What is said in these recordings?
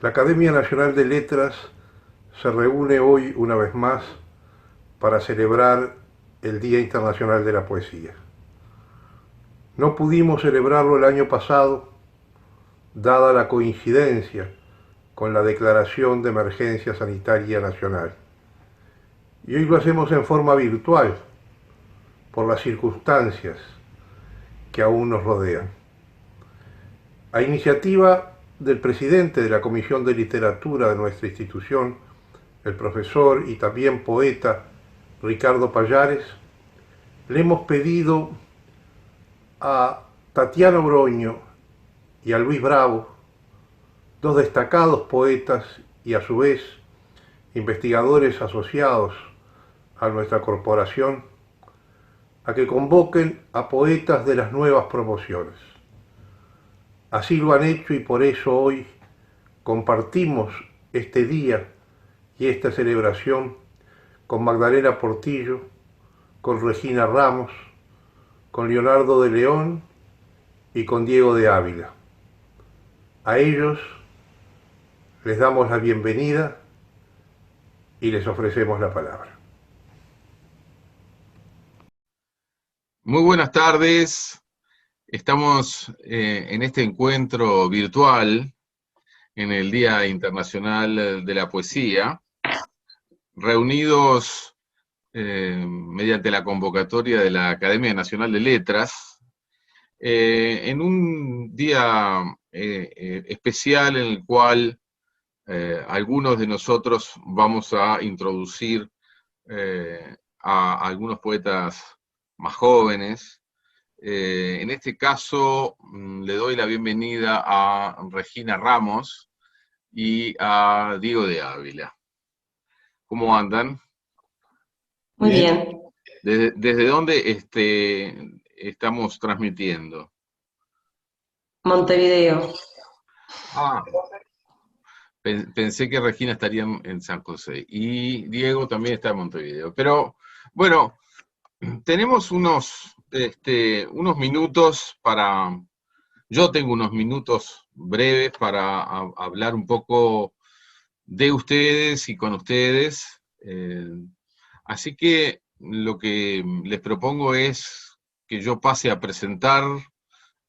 La Academia Nacional de Letras se reúne hoy una vez más para celebrar el Día Internacional de la Poesía. No pudimos celebrarlo el año pasado, dada la coincidencia con la declaración de emergencia sanitaria nacional. Y hoy lo hacemos en forma virtual, por las circunstancias que aún nos rodean. A iniciativa del presidente de la Comisión de Literatura de nuestra institución, el profesor y también poeta Ricardo Pallares, le hemos pedido a Tatiana Oroño y a Luis Bravo, dos destacados poetas y a su vez investigadores asociados a nuestra corporación, a que convoquen a poetas de las nuevas promociones. Así lo han hecho y por eso hoy compartimos este día y esta celebración con Magdalena Portillo, con Regina Ramos, con Leonardo de León y con Diego de Ávila. A ellos les damos la bienvenida y les ofrecemos la palabra. Muy buenas tardes. Estamos en este encuentro virtual en el Día Internacional de la Poesía, reunidos mediante la convocatoria de la Academia Nacional de Letras, en un día especial en el cual algunos de nosotros vamos a introducir a algunos poetas más jóvenes. En este caso, le doy la bienvenida a Regina Ramos y a Diego de Ávila. ¿Cómo andan? Muy bien. ¿Desde dónde estamos transmitiendo? Montevideo. Ah, pensé que Regina estaría en San José y Diego también está en Montevideo. Pero, bueno, tenemos unos minutos para... Yo tengo unos minutos breves para hablar un poco de ustedes y con ustedes. Así que lo que les propongo es que yo pase a presentar,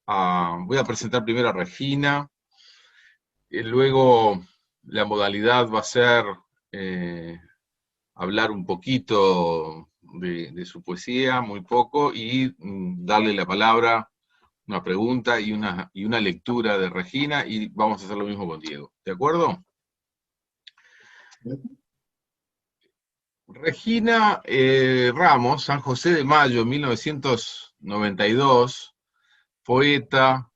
voy a presentar primero a Regina, y luego la modalidad va a ser hablar un poquito de su poesía, muy poco, y darle la palabra, una pregunta y una lectura de Regina, y vamos a hacer lo mismo con Diego. ¿De acuerdo? Regina Ramos, San José de Mayo, 1992, poeta,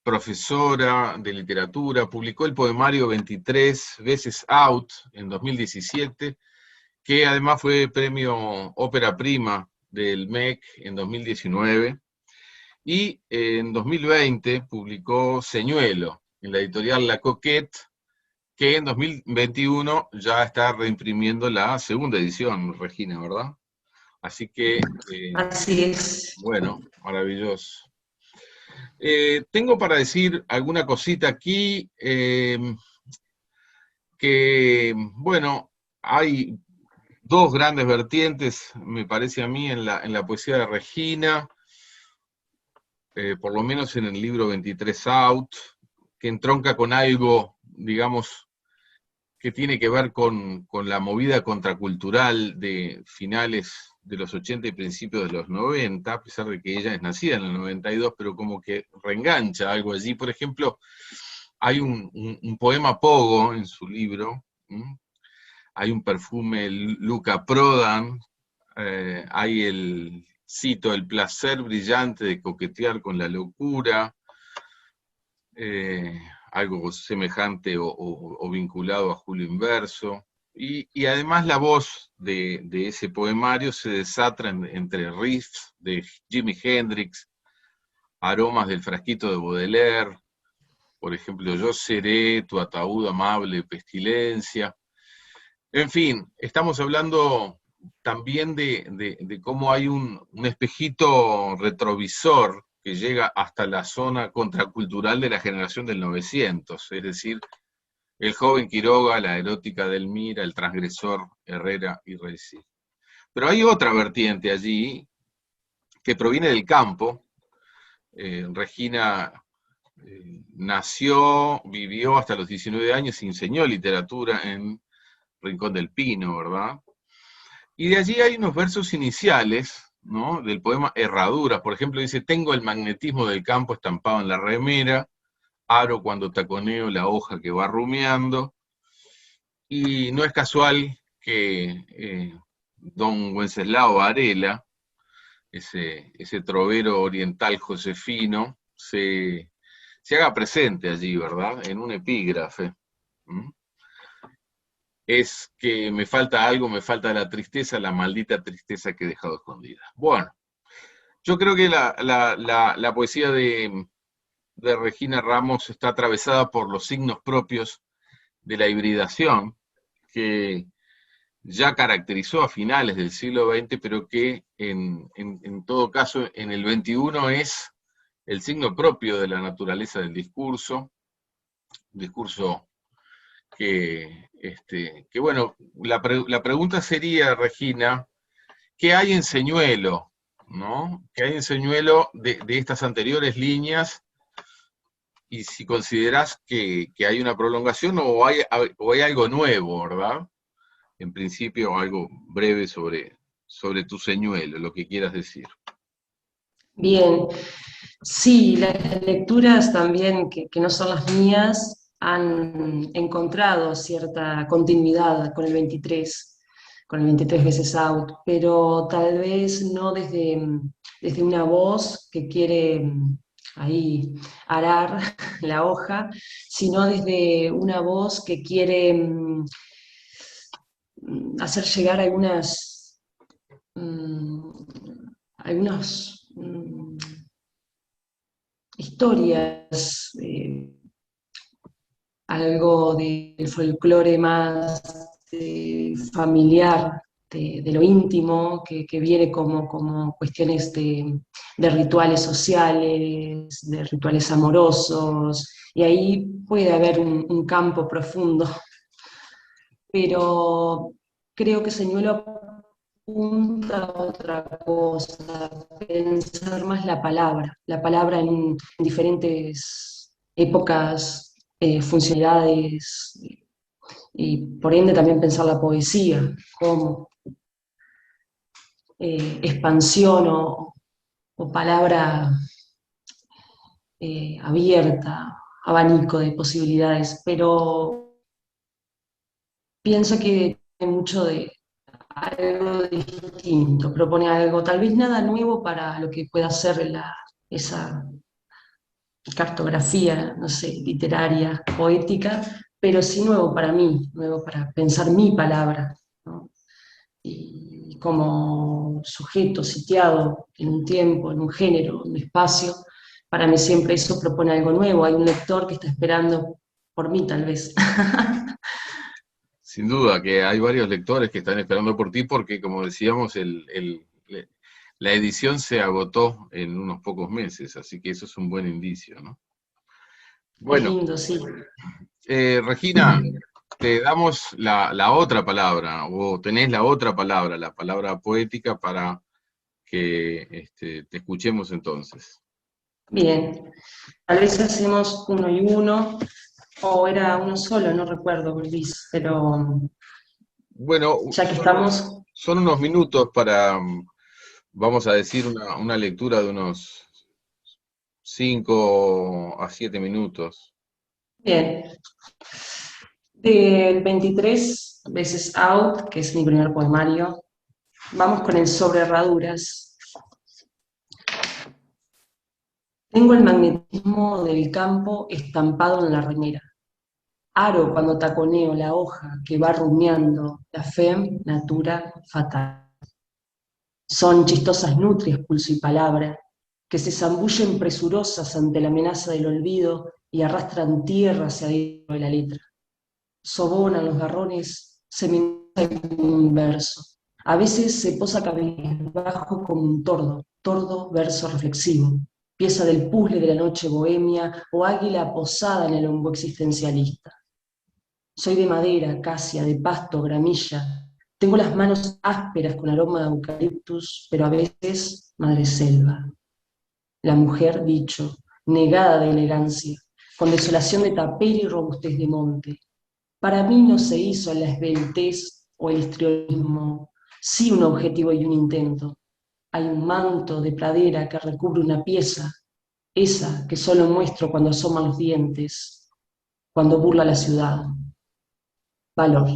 profesora de literatura, publicó el poemario 23 veces Out en 2017, que además fue premio Ópera Prima del MEC en 2019, y en 2020 publicó Señuelo en la editorial La Coquette, que en 2021 ya está reimprimiendo la segunda edición, Regina, ¿verdad? Así que, Así es. bueno, maravilloso. Tengo para decir alguna cosita aquí, que, bueno, hay dos grandes vertientes, me parece a mí, en la poesía de Regina, por lo menos en el libro 23 Out, que entronca con algo, digamos, que tiene que ver con la movida contracultural de finales de los 80 y principios de los 90, a pesar de que ella es nacida en el 92, pero como que reengancha algo allí. Por ejemplo, hay un poema Pogo en su libro, hay un perfume Luca Prodan, hay cito, el placer brillante de coquetear con la locura, algo semejante o vinculado a Julio Inverso, y además la voz de ese poemario se desata entre riffs de Jimi Hendrix, aromas del frasquito de Baudelaire, por ejemplo, yo seré tu ataúd amable pestilencia. En fin, estamos hablando también de cómo hay un espejito retrovisor que llega hasta la zona contracultural de la generación del 900, es decir, el joven Quiroga, la erótica de Elmira, el transgresor Herrera y Reci. Pero hay otra vertiente allí que proviene del campo. Regina nació, vivió hasta los 19 años, enseñó literatura en Rincón del Pino, ¿verdad? Y de allí hay unos versos iniciales, ¿no?, del poema Herraduras. Por ejemplo, dice: tengo el magnetismo del campo estampado en la remera, aro cuando taconeo la hoja que va rumiando. Y no es casual que don Wenceslao Varela, ese trovero oriental josefino, se haga presente allí, ¿verdad?, en un epígrafe. ¿Mm? Es que me falta algo, me falta la tristeza, la maldita tristeza que he dejado escondida. Bueno, yo creo que la poesía de Regina Ramos está atravesada por los signos propios de la hibridación, que ya caracterizó a finales del siglo XX, pero que en todo caso en el XXI es el signo propio de la naturaleza del discurso, un discurso que bueno, la pregunta sería, Regina, ¿qué hay en Señuelo? ¿No? ¿Qué hay en Señuelo de estas anteriores líneas? Y si considerás que hay una prolongación o hay algo nuevo, ¿verdad? En principio, algo breve sobre tu Señuelo, lo que quieras decir. Bien, sí, las lecturas también, que no son las mías, han encontrado cierta continuidad con el 23 veces out, pero tal vez no desde una voz que quiere ahí arar la hoja, sino desde una voz que quiere hacer llegar algunas historias, algo del folclore más familiar, de lo íntimo, que viene como cuestiones de rituales sociales, de rituales amorosos, y ahí puede haber un campo profundo. Pero creo que Señuelo apunta a otra cosa, pensar más la palabra en diferentes épocas, funcionalidades, y por ende también pensar la poesía como expansión o palabra abierta, abanico de posibilidades, pero pienso que hay mucho de algo distinto, propone algo, tal vez nada nuevo para lo que pueda ser esa cartografía, no sé, literaria, poética, pero sí nuevo para mí, nuevo para pensar mi palabra, ¿no? Y como sujeto sitiado en un tiempo, en un género, en un espacio, para mí siempre eso propone algo nuevo, hay un lector que está esperando por mí tal vez. Sin duda que hay varios lectores que están esperando por ti porque, como decíamos, la edición se agotó en unos pocos meses, así que eso es un buen indicio, ¿no? Es Bueno, lindo, sí. Regina, te damos la otra palabra, o tenés la otra palabra, la palabra poética, para que te escuchemos entonces. Bien, tal vez hacemos uno y uno, o era uno solo, no recuerdo, Luis, pero Bueno, ya que estamos, son unos minutos para, vamos a decir, una lectura de unos 5 a 7 minutos. bien. Del 23 veces out, que es mi primer poemario, vamos con el sobre herraduras. Tengo el magnetismo del campo estampado en la remera. Aro cuando taconeo la hoja que va rumiando la fem natura fatal. Son chistosas nutrias, pulso y palabra, que se zambullen presurosas ante la amenaza del olvido y arrastran tierra hacia adentro de la letra. Sobonan los garrones, se me un verso. A veces se posa cabezbajo como un tordo verso reflexivo. pieza del puzzle de la noche bohemia o águila posada en el hongo existencialista. Soy de madera, acacia, de pasto, gramilla. Tengo las manos ásperas con aroma de eucaliptus, pero a veces madreselva. La mujer, dicho, negada de elegancia, con desolación de tapera y robustez de monte. Para mí no se hizo la esbeltez o el histrionismo, sí un objetivo y un intento. Hay un manto de pradera que recubre una pieza, esa que solo muestro cuando asoman los dientes, cuando burla la ciudad. Valor.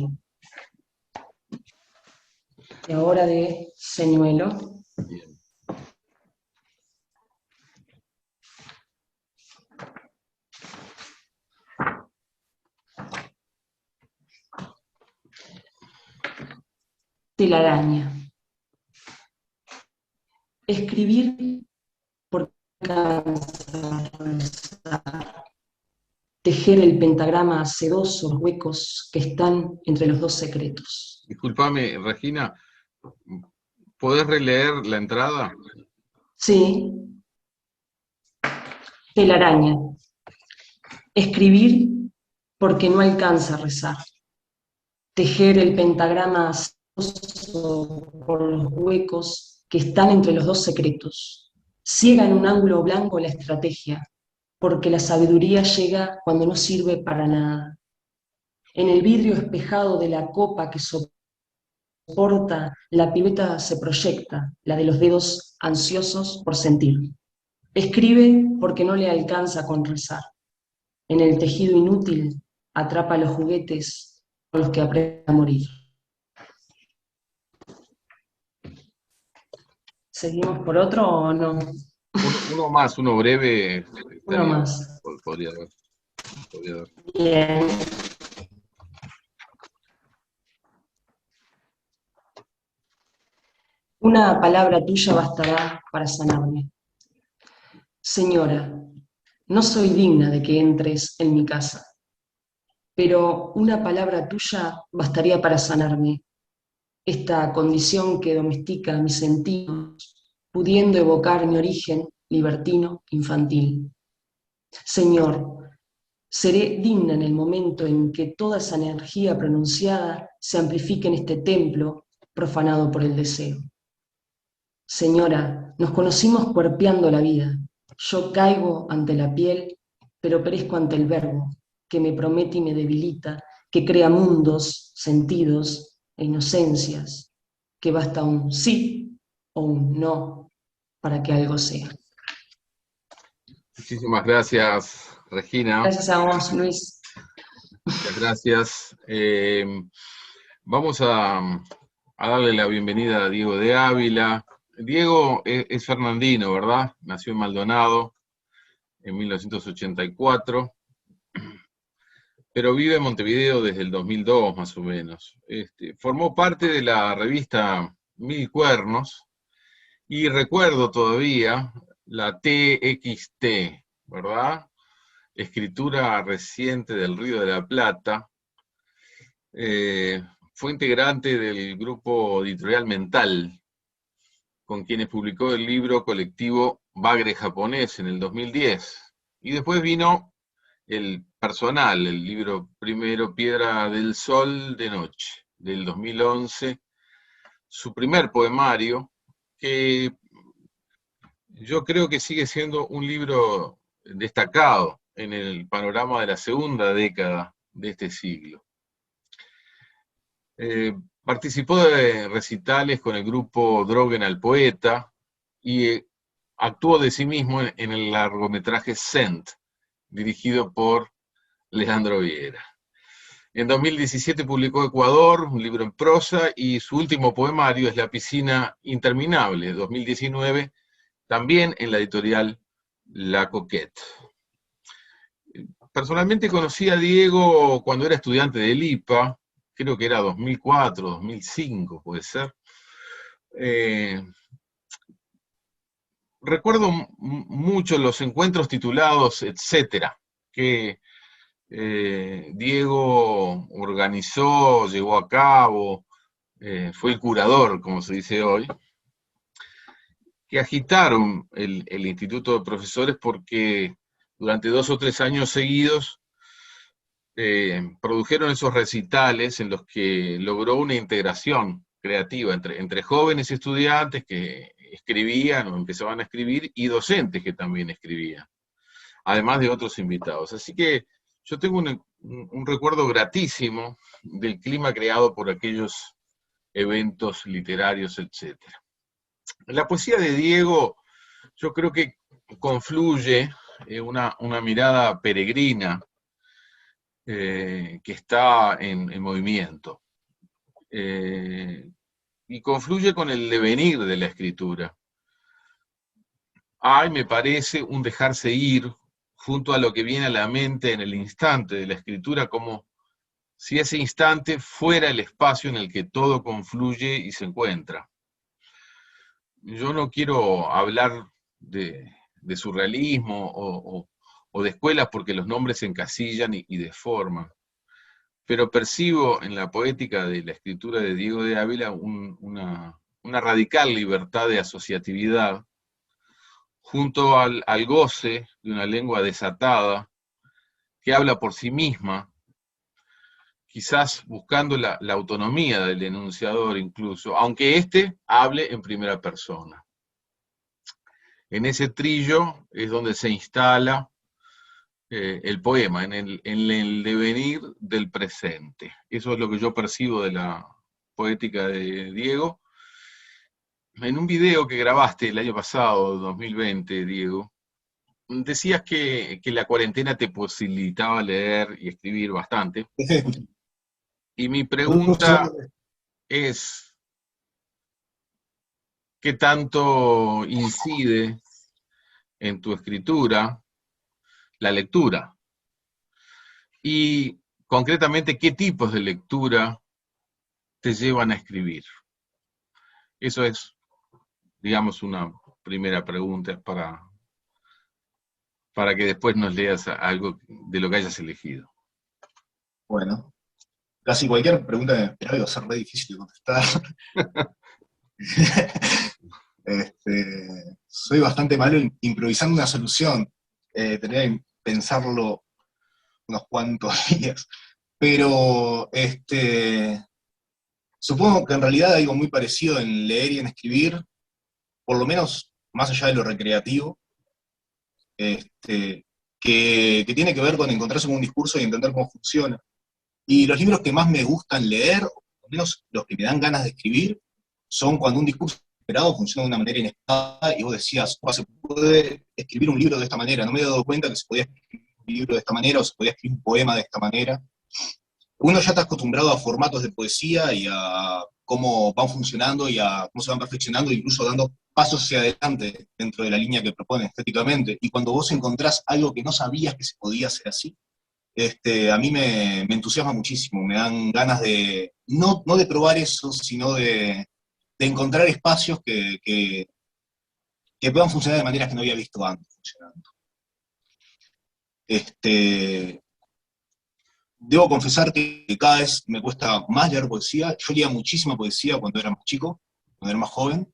Y ahora de señuelo. Bien. Telaraña. Escribir por cansa, tejer el pentagrama sedoso, los huecos que están entre los dos secretos. Disculpame, Regina, ¿podés releer la entrada? Sí. Telaraña. Escribir porque no alcanza a rezar. Tejer el pentagrama sedoso por los huecos que están entre los dos secretos. Ciega en un ángulo blanco la estrategia, porque la sabiduría llega cuando no sirve para nada. En el vidrio espejado de la copa que soporta, la pibeta se proyecta, la de los dedos ansiosos por sentir. Escribe porque no le alcanza con rezar. En el tejido inútil atrapa los juguetes con los que aprende a morir. ¿Seguimos por otro o no? Uno más, uno breve, Uno estaría, más. podría dar. Bien. Una palabra tuya bastará para sanarme. Señora, no soy digna de que entres en mi casa, pero una palabra tuya bastaría para sanarme. Esta condición que domestica mis sentidos, pudiendo evocar mi origen libertino, infantil. Señor, seré digna en el momento en que toda esa energía pronunciada se amplifique en este templo profanado por el deseo. Señora, nos conocimos cuerpeando la vida. Yo caigo ante la piel, pero perezco ante el verbo, que me promete y me debilita, que crea mundos, sentidos e inocencias, que basta un sí o un no para que algo sea. Muchísimas gracias, Regina. Gracias a vos, Luis. Muchas gracias. Vamos a darle la bienvenida a Diego de Ávila. Diego es fernandino, ¿verdad? Nació en Maldonado en 1984, pero vive en Montevideo desde el 2002 más o menos. Formó parte de la revista Mil Cuernos y recuerdo todavía la TXT, ¿verdad? Escritura reciente del Río de la Plata. Fue integrante del grupo editorial Mental, con quienes publicó el libro colectivo Bagre Japonés en el 2010. Y después vino el personal, el libro primero Piedra del Sol de Noche, del 2011, su primer poemario, que yo creo que sigue siendo un libro destacado en el panorama de la segunda década de este siglo. Participó de recitales con el grupo Droguen al Poeta y actuó de sí mismo en el largometraje Scent, dirigido por Leandro Viera. En 2017 publicó Ecuador, un libro en prosa, y su último poemario es La piscina interminable, 2019, también en la editorial La Coquette. Personalmente conocí a Diego cuando era estudiante del IPA, creo que era 2004, 2005, puede ser. Recuerdo mucho los encuentros titulados Etcétera, que Diego organizó, llevó a cabo, fue el curador, como se dice hoy. que agitaron el Instituto de Profesores porque durante 2 o 3 años seguidos produjeron esos recitales en los que logró una integración creativa entre jóvenes estudiantes que escribían o empezaban a escribir y docentes que también escribían, además de otros invitados. Así que yo tengo un recuerdo gratísimo del clima creado por aquellos eventos literarios, etc. La poesía de Diego, yo creo que confluye una mirada peregrina que está en movimiento. Y confluye con el devenir de la escritura. Hay, me parece, un dejarse ir junto a lo que viene a la mente en el instante de la escritura, como si ese instante fuera el espacio en el que todo confluye y se encuentra. Yo no quiero hablar de surrealismo o de escuelas porque los nombres se encasillan y deforman, pero percibo en la poética de la escritura de Diego de Ávila una radical libertad de asociatividad junto al goce de una lengua desatada que habla por sí misma, quizás buscando la autonomía del enunciador incluso, aunque éste hable en primera persona. En ese trillo es donde se instala el poema, en el devenir del presente. Eso es lo que yo percibo de la poética de Diego. En un video que grabaste el año pasado, 2020, Diego, decías que la cuarentena te posibilitaba leer y escribir bastante. Y mi pregunta es, ¿qué tanto incide en tu escritura la lectura? Y concretamente, ¿qué tipos de lectura te llevan a escribir? Eso es, digamos, una primera pregunta para que después nos leas algo de lo que hayas elegido. Bueno, casi cualquier pregunta que me esperaba iba a ser re difícil de contestar. Soy bastante malo improvisando una solución. Tendría que pensarlo unos cuantos días. Pero supongo que en realidad hay algo muy parecido en leer y en escribir, por lo menos más allá de lo recreativo, que tiene que ver con encontrarse con un discurso y entender cómo funciona. Y los libros que más me gustan leer, o al menos los que me dan ganas de escribir, son cuando un discurso esperado funciona de una manera inesperada y vos decías, se puede escribir un libro de esta manera, no me había dado cuenta que se podía escribir un libro de esta manera o se podía escribir un poema de esta manera. Uno ya está acostumbrado a formatos de poesía y a cómo van funcionando y a cómo se van perfeccionando, incluso dando pasos hacia adelante dentro de la línea que propone estéticamente. Y cuando vos encontrás algo que no sabías que se podía hacer así, a mí me entusiasma muchísimo, me dan ganas de, no de probar eso, sino de encontrar espacios que puedan funcionar de maneras que no había visto antes funcionando. Debo confesar que cada vez me cuesta más leer poesía. Yo leía muchísima poesía cuando era más chico, cuando era más joven.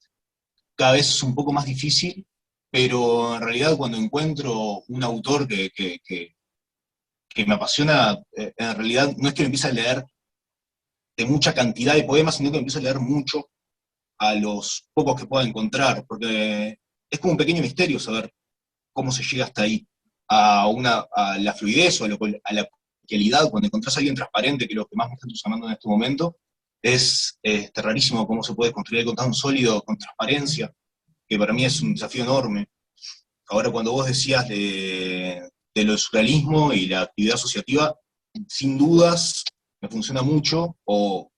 Cada vez es un poco más difícil, pero en realidad cuando encuentro un autor que me apasiona, en realidad no es que me empiece a leer de mucha cantidad de poemas, sino que me empiezo a leer mucho a los pocos que pueda encontrar, porque es como un pequeño misterio saber cómo se llega hasta ahí, a la fluidez o a la coloquialidad. Cuando encontrás a alguien transparente, que es lo que más me está entusiasmando en este momento, es rarísimo cómo se puede construir algo tan sólido con transparencia, que para mí es un desafío enorme. Ahora, cuando vos decías de lo del surrealismo y la actividad asociativa, sin dudas me funciona mucho, o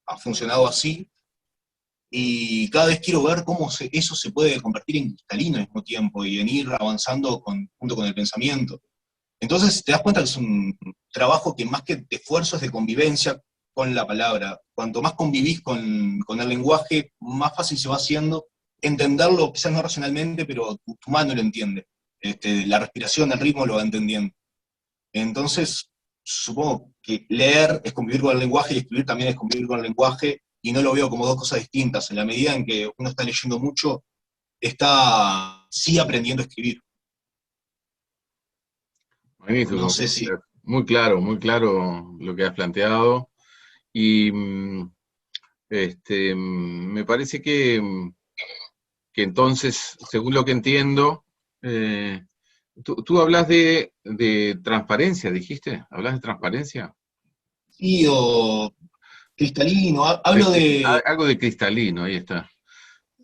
ha funcionado así, y cada vez quiero ver cómo eso se puede convertir en cristalino al mismo tiempo, y en ir avanzando junto con el pensamiento. Entonces te das cuenta que es un trabajo que más que de esfuerzo es de convivencia con la palabra. Cuanto más convivís con el lenguaje, más fácil se va haciendo entenderlo, quizás no racionalmente, pero tu mano lo entiende. La respiración, el ritmo lo va entendiendo. Entonces, supongo que leer es convivir con el lenguaje y escribir también es convivir con el lenguaje, y no lo veo como dos cosas distintas. En la medida en que uno está leyendo mucho, sigue aprendiendo a escribir. Magnífico, No sé si... muy claro lo que has planteado. Y me parece que entonces, según lo que entiendo, tú hablas de transparencia, dijiste, ¿hablas de transparencia? Sí, o cristalino, hablo de... Algo de cristalino, ahí está.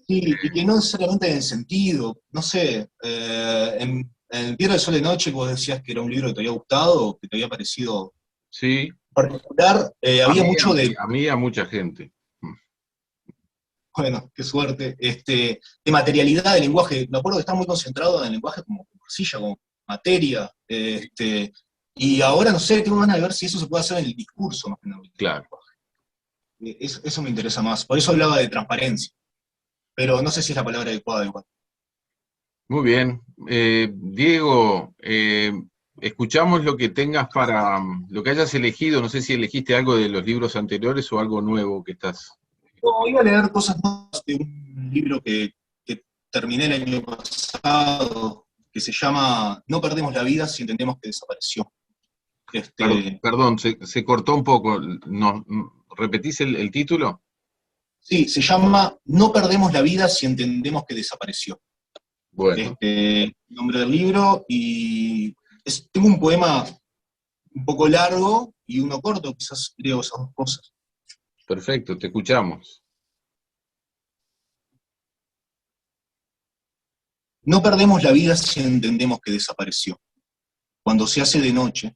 Sí, y que no necesariamente en el sentido, no sé, en El Piedra del Sol de Noche, que vos decías que era un libro que te había gustado, que te había parecido Sí, particular, a había mí, mucho de, a mí y a mucha gente. bueno, qué suerte, de materialidad del lenguaje. Me acuerdo que está muy concentrado en el lenguaje como silla, como materia, y ahora, no sé, tengo ganas de ver si eso se puede hacer en el discurso, más que en el Claro. lenguaje. Eso me interesa más, por eso hablaba de transparencia, pero no sé si es la palabra adecuada igual. Muy bien. Diego, escuchamos lo que tengas para lo que hayas elegido. No sé si elegiste algo de los libros anteriores o algo nuevo que estás. No, iba a leer cosas nuevas de un libro que terminé el año pasado, que se llama No perdemos la vida si entendemos que desapareció. Perdón, se cortó un poco. ¿No, repetís el título? Sí, se llama No perdemos la vida si entendemos que desapareció. Bueno, Nombre del libro, y tengo un poema un poco largo y uno corto, quizás leo esas dos cosas. perfecto, te escuchamos. No perdemos la vida si entendemos que desapareció. Cuando se hace de noche,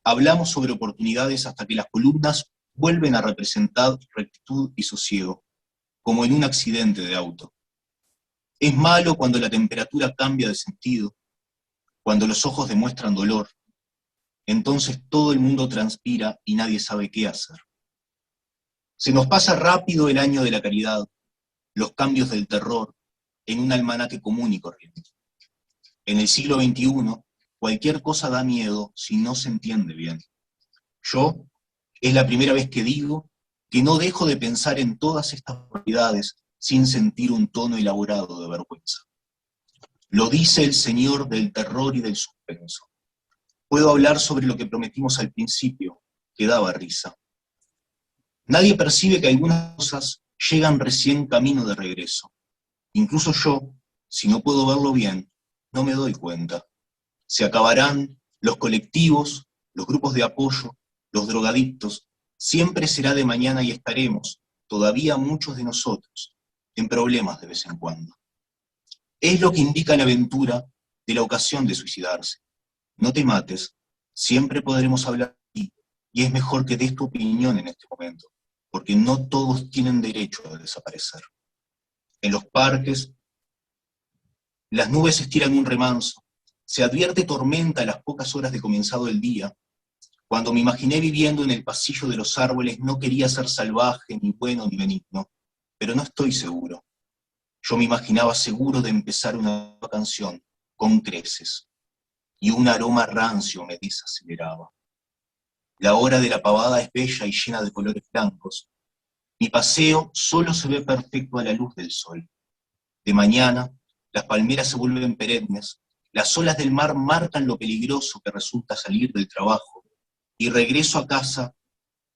hablamos sobre oportunidades hasta que las columnas vuelven a representar rectitud y sosiego, como en un accidente de auto. Es malo cuando la temperatura cambia de sentido, cuando los ojos demuestran dolor. Entonces todo el mundo transpira y nadie sabe qué hacer. Se nos pasa rápido el año de la caridad, los cambios del terror, en un almanaque común y corriente. En el siglo XXI, cualquier cosa da miedo si no se entiende bien. Yo, es la primera vez que digo que no dejo de pensar en todas estas realidades sin sentir un tono elaborado de vergüenza. Lo dice el Señor del terror y del suspenso. Puedo hablar sobre lo que prometimos al principio, que daba risa. Nadie percibe que algunas cosas llegan recién camino de regreso. Incluso yo, si no puedo verlo bien, no me doy cuenta. Se acabarán los colectivos, los grupos de apoyo, los drogadictos. Siempre será de mañana y estaremos, todavía muchos de nosotros, en problemas de vez en cuando. Es lo que indica la aventura de la ocasión de suicidarse. No te mates, siempre podremos hablar de ti, y es mejor que des tu opinión en este momento, porque no todos tienen derecho a desaparecer. En los parques, las nubes estiran un remanso, se advierte tormenta a las pocas horas de comenzado el día. Cuando me imaginé viviendo en el pasillo de los árboles, no quería ser salvaje, ni bueno, ni benigno, pero no estoy seguro. Yo me imaginaba seguro de empezar una nueva canción, con creces, y un aroma rancio me desaceleraba. La hora de la pavada es bella y llena de colores blancos. Mi paseo solo se ve perfecto a la luz del sol. De mañana, las palmeras se vuelven perennes, las olas del mar marcan lo peligroso que resulta salir del trabajo, y regreso a casa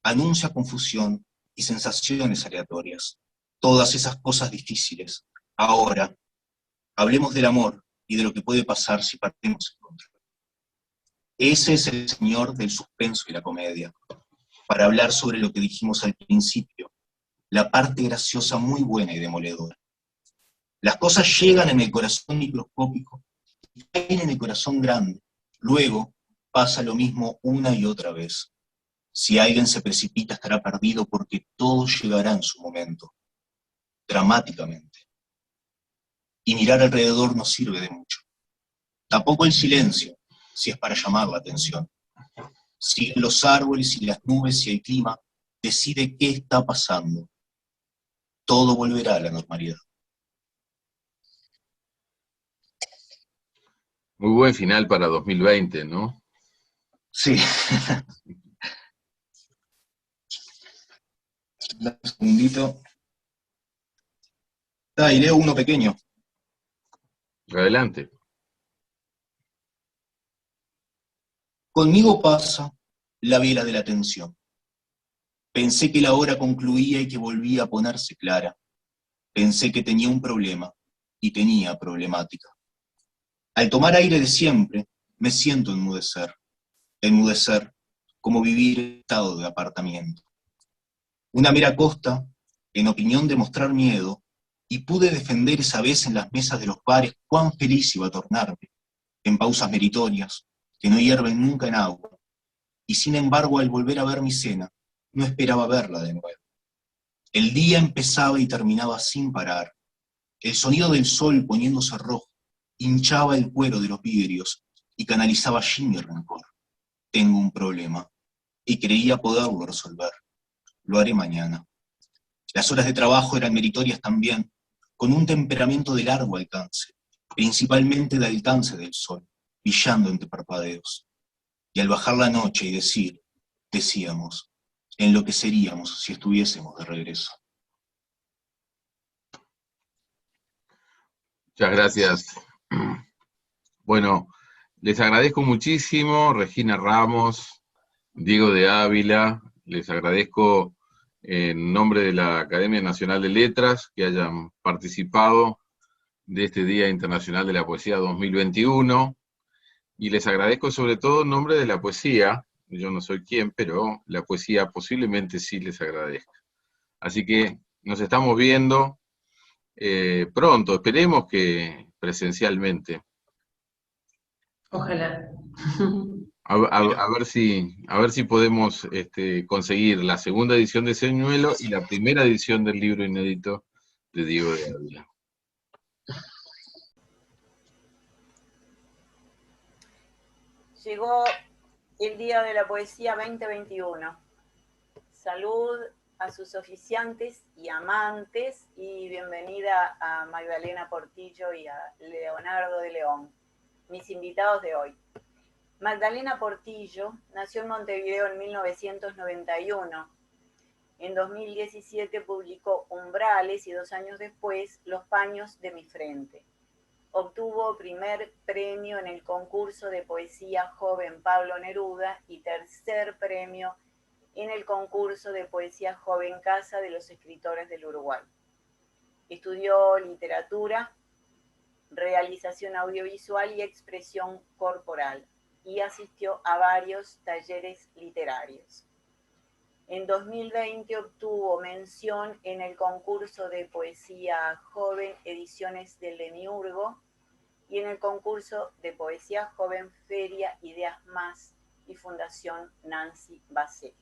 anuncia confusión y sensaciones aleatorias. Todas esas cosas difíciles. Ahora, hablemos del amor y de lo que puede pasar si partimos en contra. Ese es el señor del suspenso y la comedia. Para hablar sobre lo que dijimos al principio, la parte graciosa muy buena y demoledora. Las cosas llegan en el corazón microscópico y caen en el corazón grande. Luego pasa lo mismo una y otra vez. Si alguien se precipita estará perdido porque todo llegará en su momento, dramáticamente. Y mirar alrededor no sirve de mucho. Tampoco el silencio, si es para llamar la atención. Siguen los árboles y las nubes y el clima decide qué está pasando. Todo volverá a la normalidad. Muy buen final para 2020, ¿no? Sí. Dame un segundito. Y leo uno pequeño. Adelante. Conmigo pasa la vela de la tensión. Pensé que la hora concluía y que volvía a ponerse clara. Pensé que tenía un problema y tenía problemática. Al tomar aire de siempre, me siento enmudecer. Enmudecer, como vivir en estado de apartamiento. Una mera costa, en opinión de mostrar miedo, y pude defender esa vez en las mesas de los bares cuán feliz iba a tornarme, en pausas meritorias, que no hierven nunca en agua, y sin embargo al volver a ver mi cena, no esperaba verla de nuevo. El día empezaba y terminaba sin parar. El sonido del sol poniéndose rojo hinchaba el cuero de los vidrios y canalizaba allí mi rencor. Tengo un problema, y creía poderlo resolver. Lo haré mañana. Las horas de trabajo eran meritorias también, con un temperamento de largo alcance, principalmente de alcance del sol, brillando entre parpadeos. Y al bajar la noche y decíamos, en lo que seríamos si estuviésemos de regreso. Muchas gracias. Bueno, les agradezco muchísimo, Regina Ramos, Diego de Ávila, les agradezco en nombre de la Academia Nacional de Letras que hayan participado de este Día Internacional de la Poesía 2021, y les agradezco sobre todo en nombre de la poesía. Yo no soy quien, pero la poesía posiblemente sí les agradezca. Así que nos estamos viendo pronto, esperemos que presencialmente. Ojalá. A ver si podemos conseguir la segunda edición de Señuelo y la primera edición del libro inédito de Diego de Ávila. Llegó el Día de la Poesía 2021. Salud a sus oficiantes y amantes, y bienvenida a Magdalena Portillo y a Leonardo de León, mis invitados de hoy. Magdalena Portillo nació en Montevideo en 1991. En 2017 publicó Umbrales y 2 años después Los paños de mi frente. Obtuvo primer premio en el concurso de poesía joven Pablo Neruda y tercer premio en el concurso de poesía joven Casa de los Escritores del Uruguay. Estudió literatura, realización audiovisual y expresión corporal, y asistió a varios talleres literarios. En 2020 obtuvo mención en el concurso de poesía joven Ediciones del Demiurgo y en el concurso de poesía joven Feria Ideas Más y Fundación Nancy Bacello.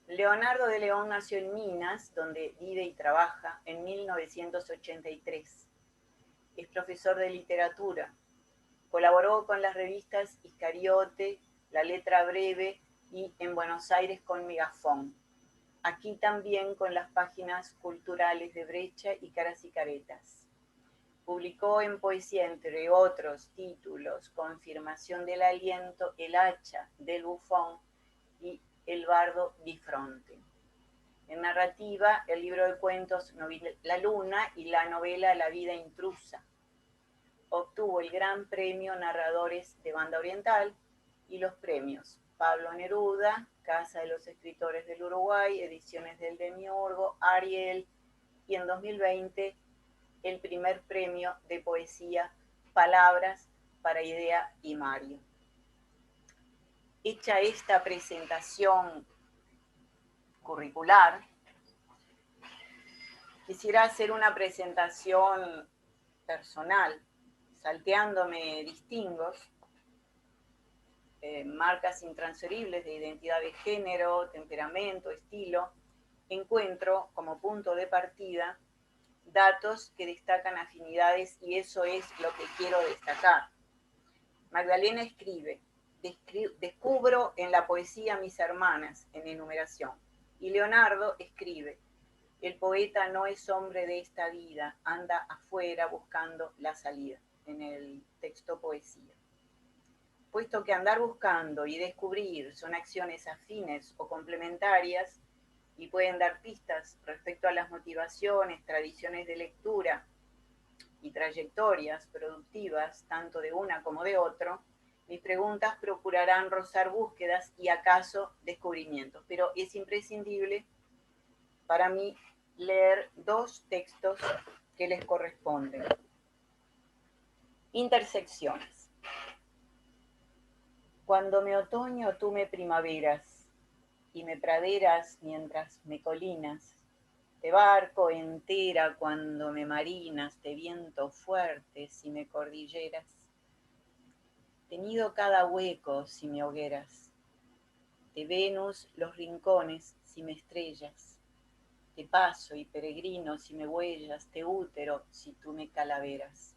Leonardo de León nació en Minas, donde vive y trabaja, en 1983. Es profesor de literatura. Colaboró con las revistas Iscariote, La Letra Breve y En Buenos Aires con Megafón. Aquí también con las páginas culturales de Brecha y Caras y Caretas. Publicó en poesía, entre otros títulos, Confirmación del Aliento, El Hacha del Bufón y El Bardo Bifronte. En narrativa, el libro de cuentos La Luna y la novela La Vida Intrusa. Obtuvo el Gran Premio Narradores de Banda Oriental y los premios Pablo Neruda, Casa de los Escritores del Uruguay, Ediciones del Demiurgo, Ariel, y en 2020 el primer premio de poesía Palabras para Idea y Mario. Hecha esta presentación curricular, quisiera hacer una presentación personal, salteándome distingos, marcas intransferibles de identidad de género, temperamento, estilo. Encuentro como punto de partida datos que destacan afinidades, y eso es lo que quiero destacar. Magdalena escribe: descubro en la poesía mis hermanas, en enumeración. Y Leonardo escribe: el poeta no es hombre de esta vida, anda afuera buscando la salida, en el texto Poesía. Puesto que andar buscando y descubrir son acciones afines o complementarias, y pueden dar pistas respecto a las motivaciones, tradiciones de lectura y trayectorias productivas, tanto de una como de otro, mis preguntas procurarán rozar búsquedas y acaso descubrimientos, pero es imprescindible para mí leer dos textos que les corresponden. Intersecciones. Cuando me otoño tú me primaveras y me praderas mientras me colinas, te barco entera cuando me marinas, te viento fuerte si me cordilleras, tenido cada hueco si me hogueras, de Venus los rincones si me estrellas, te paso y peregrino si me huellas, te útero si tú me calaveras.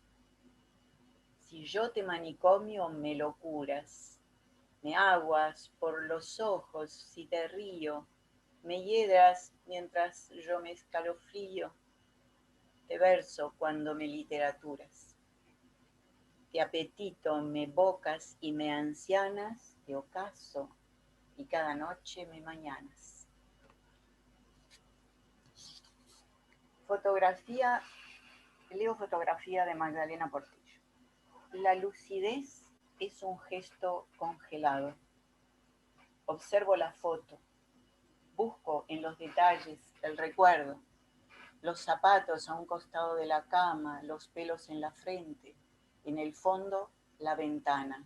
Si yo te manicomio me lo curas, me aguas por los ojos si te río, me hiedras mientras yo me escalofrío, te verso cuando me literaturas. Te apetito me bocas y me ancianas, te ocaso y cada noche me mañanas. Fotografía, leo fotografía de Magdalena Portillo. La lucidez es un gesto congelado. Observo la foto, busco en los detalles el recuerdo, los zapatos a un costado de la cama, los pelos en la frente, en el fondo la ventana.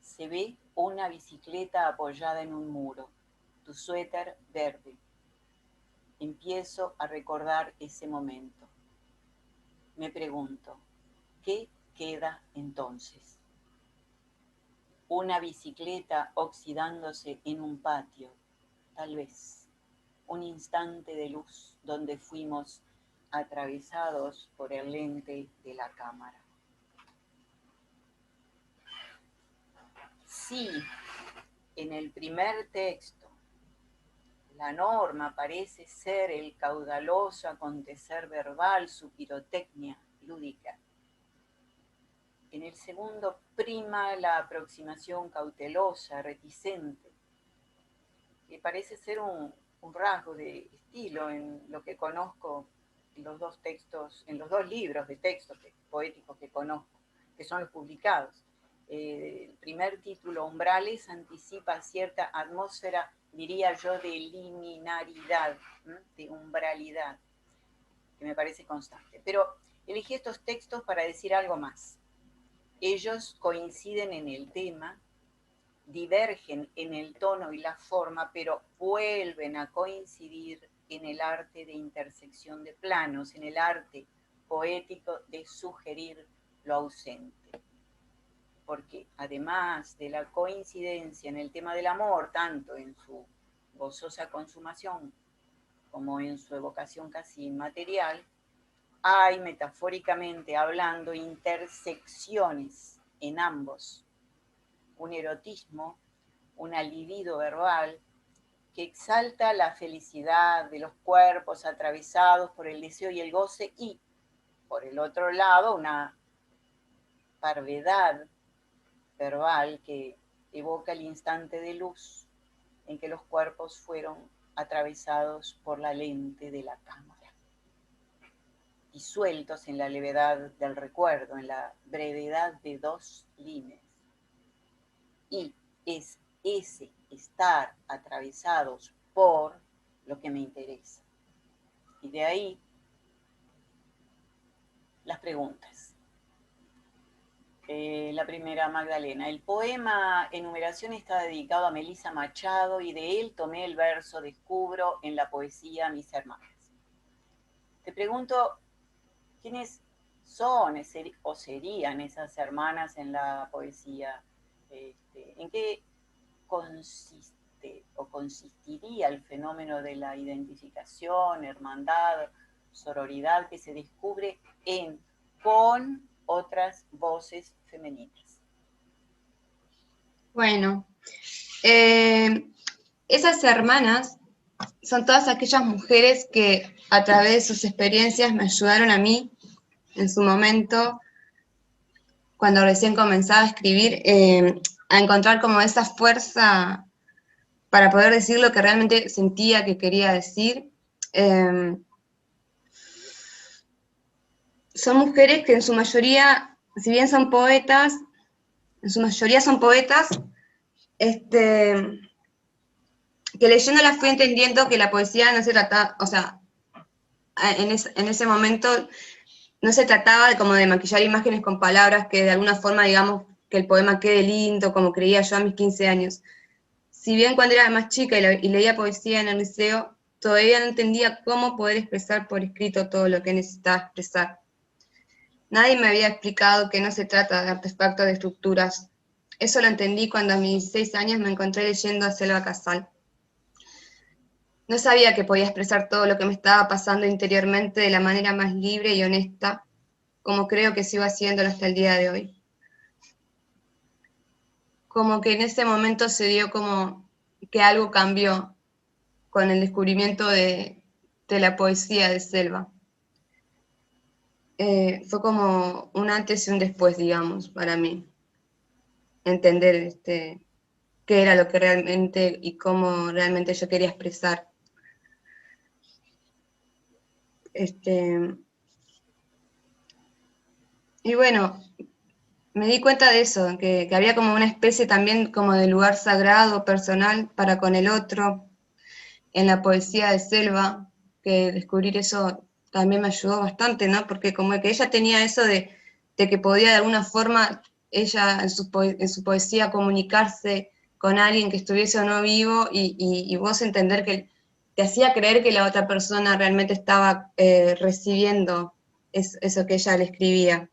Se ve una bicicleta apoyada en un muro, tu suéter verde. Empiezo a recordar ese momento. Me pregunto, ¿qué queda entonces? Una bicicleta oxidándose en un patio, tal vez. Un instante de luz donde fuimos atravesados por el lente de la cámara. Sí, en el primer texto, la norma parece ser el caudaloso acontecer verbal, su pirotecnia lúdica. En el segundo prima la aproximación cautelosa, reticente, que parece ser un rasgo de estilo en lo que conozco en los dos textos, en los dos libros de textos poéticos que conozco, que son los publicados. El primer título, Umbrales, anticipa cierta atmósfera, diría yo, de liminaridad, de umbralidad, que me parece constante. Pero elegí estos textos para decir algo más. Ellos coinciden en el tema, divergen en el tono y la forma, pero vuelven a coincidir en el arte de intersección de planos, en el arte poético de sugerir lo ausente. Porque además de la coincidencia en el tema del amor, tanto en su gozosa consumación como en su evocación casi inmaterial, hay, metafóricamente hablando, intersecciones en ambos. Un erotismo, una libido verbal que exalta la felicidad de los cuerpos atravesados por el deseo y el goce y, por el otro lado, una parvedad verbal que evoca el instante de luz en que los cuerpos fueron atravesados por la lente de la cámara, disueltos en la levedad del recuerdo, en la brevedad de dos líneas. Y es ese estar atravesados por lo que me interesa. Y de ahí las preguntas. La primera, Magdalena. El poema Enumeración está dedicado a Melissa Machado y de él tomé el verso Descubro en la poesía Mis Hermanas. Te pregunto, ¿quiénes son o serían esas hermanas en la poesía? ¿En qué consiste o consistiría el fenómeno de la identificación, hermandad, sororidad que se descubre con otras voces femeninas? Bueno, esas hermanas son todas aquellas mujeres que a través de sus experiencias me ayudaron a mí en su momento, cuando recién comenzaba a escribir, a encontrar como esa fuerza para poder decir lo que realmente sentía que quería decir. son mujeres que en su mayoría, si bien son poetas, en su mayoría son poetas, que leyéndolas fui entendiendo que la poesía no se trataba, o sea, en ese momento no se trataba como de maquillar imágenes con palabras que de alguna forma, digamos, que el poema quede lindo, como creía yo a mis 15 años. Si bien cuando era más chica y leía poesía en el liceo, todavía no entendía cómo poder expresar por escrito todo lo que necesitaba expresar. Nadie me había explicado que no se trata de artefactos de estructuras. Eso lo entendí cuando a mis 16 años me encontré leyendo a Selva Casal. No sabía que podía expresar todo lo que me estaba pasando interiormente de la manera más libre y honesta, como creo que sigo haciéndolo hasta el día de hoy. Como que en ese momento se dio como que algo cambió con el descubrimiento de la poesía de Selva. Fue como un antes y un después, digamos, para mí. Entender qué era lo que realmente y cómo realmente yo quería expresar. Y bueno, me di cuenta de eso, que había como una especie también como de lugar sagrado, personal, para con el otro, en la poesía de Selva, que descubrir eso también me ayudó bastante, ¿no? Porque como que ella tenía eso de que podía de alguna forma, ella en su poesía comunicarse con alguien que estuviese o no vivo, y vos entender que te hacía creer que la otra persona realmente estaba recibiendo eso que ella le escribía.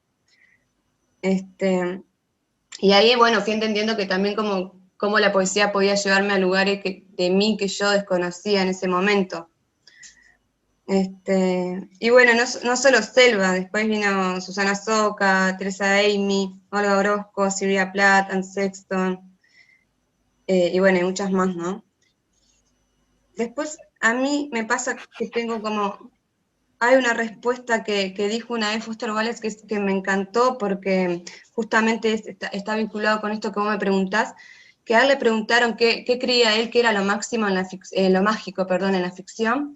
Y ahí, bueno, fui entendiendo que también como la poesía podía llevarme a lugares de mí que yo desconocía en ese momento. Y bueno, no solo Selva, después vino Susana Soca, Teresa Amy, Olga Orozco, Silvia Plath, Anne Sexton, y bueno, y muchas más, ¿no? Después a mí me pasa que tengo como, hay una respuesta que dijo una vez Foster Wallace que me encantó porque justamente está vinculado con esto que vos me preguntás, que a él le preguntaron qué creía él que era lo máximo lo mágico, perdón, en la ficción,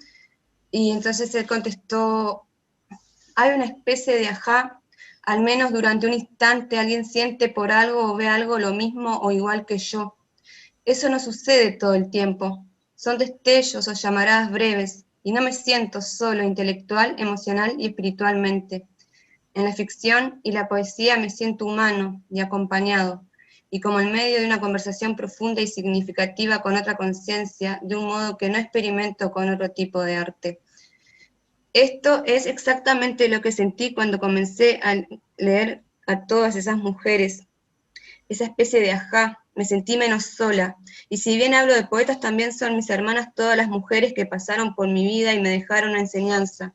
y entonces él contestó, hay una especie de ajá, al menos durante un instante alguien siente por algo o ve algo lo mismo o igual que yo. Eso no sucede todo el tiempo, son destellos o llamaradas breves, y no me siento solo intelectual, emocional y espiritualmente. En la ficción y la poesía me siento humano y acompañado, y como en medio de una conversación profunda y significativa con otra conciencia, de un modo que no experimento con otro tipo de arte. Esto es exactamente lo que sentí cuando comencé a leer a todas esas mujeres, esa especie de ajá, me sentí menos sola, y si bien hablo de poetas, también son mis hermanas todas las mujeres que pasaron por mi vida y me dejaron una enseñanza.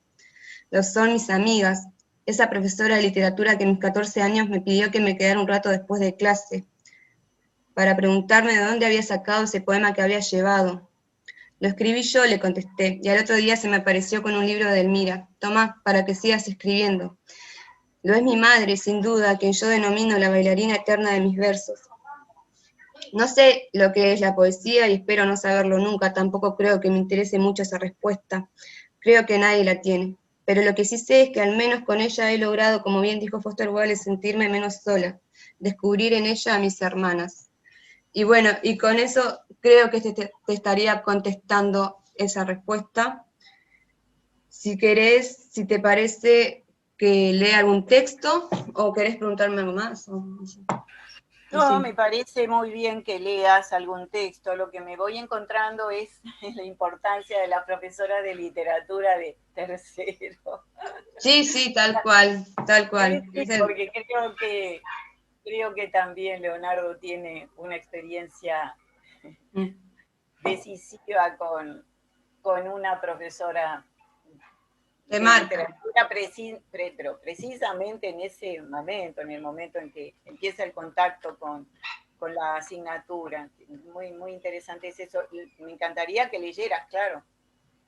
Lo son mis amigas, esa profesora de literatura que a mis 14 años me pidió que me quedara un rato después de clase, para preguntarme de dónde había sacado ese poema que había llevado. Lo escribí yo, le contesté, y al otro día se me apareció con un libro de Elmira. Tomá, para que sigas escribiendo. Lo es mi madre, sin duda, a quien yo denomino la bailarina eterna de mis versos. No sé lo que es la poesía y espero no saberlo nunca, tampoco creo que me interese mucho esa respuesta. Creo que nadie la tiene. Pero lo que sí sé es que al menos con ella he logrado, como bien dijo Foster Wallace, sentirme menos sola, descubrir en ella a mis hermanas. Y bueno, y con eso creo que te estaría contestando esa respuesta. Si querés, si te parece que lea algún texto, o querés preguntarme algo más. No, Sí. me parece muy bien que leas algún texto. Lo que me voy encontrando es la importancia de la profesora de literatura de tercero. Sí, tal cual, tal cual. Sí, porque creo que también Leonardo tiene una experiencia decisiva con una profesora Te de marca. literatura, pero precisamente en ese momento, en el momento en que empieza el contacto con la asignatura. Muy, muy interesante es eso. Me encantaría que leyeras, claro.